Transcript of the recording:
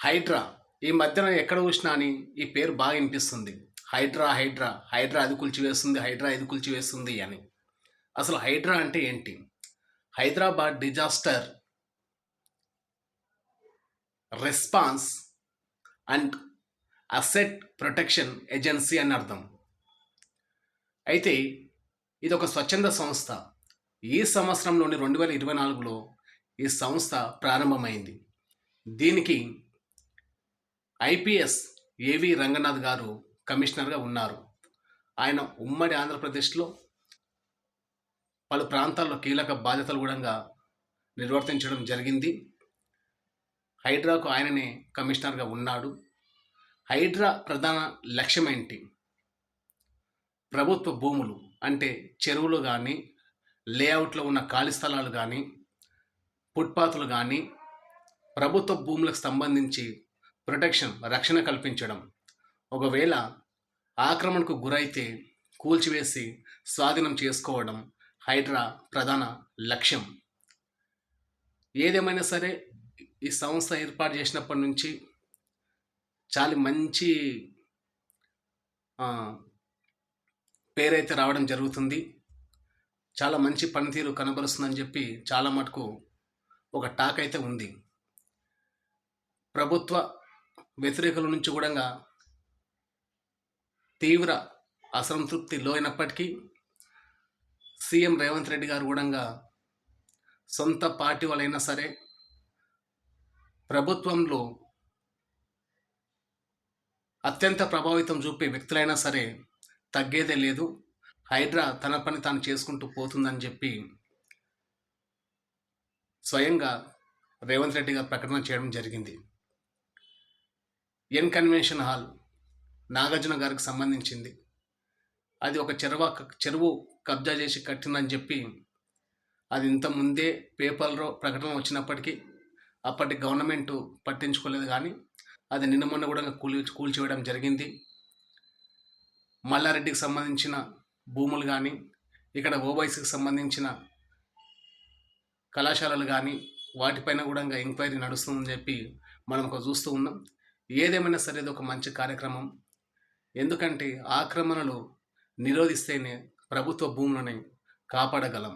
హైడ్రా ఈ మధ్యన ఎక్కడ చూసినా అని ఈ పేరు బాగా వినిపిస్తుంది. హైడ్రా హైడ్రా హైడ్రా అది కూల్చివేస్తుంది, హైడ్రా ఇది కూల్చివేస్తుంది అని. అసలు హైడ్రా అంటే ఏంటి? Hyderabad disaster response and asset protection agency అని అర్థం. అయితే ఇది ఒక స్వచ్ఛంద సంస్థ. ఈ సంవత్సరంలోని 2024లో ఈ సంస్థ ప్రారంభమైంది. దీనికి ఐపీఎస్ ఏవి రంగనాథ్ గారు కమిషనర్గా ఉన్నారు. ఆయన ఉమ్మడి ఆంధ్రప్రదేశ్లో పలు ప్రాంతాల్లో కీలక బాధ్యతలు కూడా నిర్వర్తించడం జరిగింది. హైడ్రాకు ఆయననే కమిషనర్గా ఉన్నాడు. హైడ్రా ప్రధాన లక్ష్యం ఏంటి? ప్రభుత్వ భూములు అంటే చెరువులు కానీ, లేఅవుట్లో ఉన్న ఖాళీ స్థలాలు కానీ, ఫుట్పాత్లు కానీ, ప్రభుత్వ భూములకు సంబంధించి రక్షణ కల్పించడం. ఒకవేళ ఆక్రమణకు గురైతే కూల్చివేసి స్వాధీనం చేసుకోవడం హైడ్రా ప్రధాన లక్ష్యం. ఏదేమైనా సరే ఈ సంస్థ ఏర్పాటు చేసినప్పటి నుంచి చాలా మంచి పేరైతే రావడం జరుగుతుంది. చాలా మంచి పనితీరు కనబరుస్తుందని చెప్పి చాలా మటుకు ఒక టాక్ అయితే ఉంది. ప్రభుత్వ వ్యతిరేకుల నుంచి కూడా తీవ్ర అసంతృప్తి లోనప్పటికీ సీఎం రేవంత్ రెడ్డి గారు కూడా సొంత పార్టీ వాళ్ళైనా సరే ప్రభుత్వంలో అత్యంత ప్రభావితం చూపే వ్యక్తులైనా సరే తగ్గేదే లేదు, హైడ్రా తన పని తాను చేసుకుంటూ పోతుందని చెప్పి స్వయంగా రేవంత్ రెడ్డి గారు ప్రకటన చేయడం జరిగింది. ఎన్ కన్వెన్షన్ హాల్ నాగార్జున గారికి సంబంధించింది. అది ఒక చెరువు కబ్జా చేసి కట్టిందని చెప్పి అది ఇంతకుముందే పేపర్లో ప్రకటన వచ్చినప్పటికీ అప్పటి గవర్నమెంట్ పట్టించుకోలేదు. కానీ అది నిన్న మొన్న కూడా కూల్చివేయడం జరిగింది. మల్లారెడ్డికి సంబంధించిన భూములు కానీ, ఇక్కడ ఓవైసీకి సంబంధించిన కళాశాలలు కానీ వాటిపైన కూడా ఎంక్వైరీ నడుస్తుందని చెప్పి మనం చూస్తూ ఉన్నాం. ఏదేమైనా సరే ఇది ఒక మంచి కార్యక్రమం. ఎందుకంటే ఆక్రమణలు నిరోధిస్తేనే ప్రభుత్వ భూములని కాపాడగలం.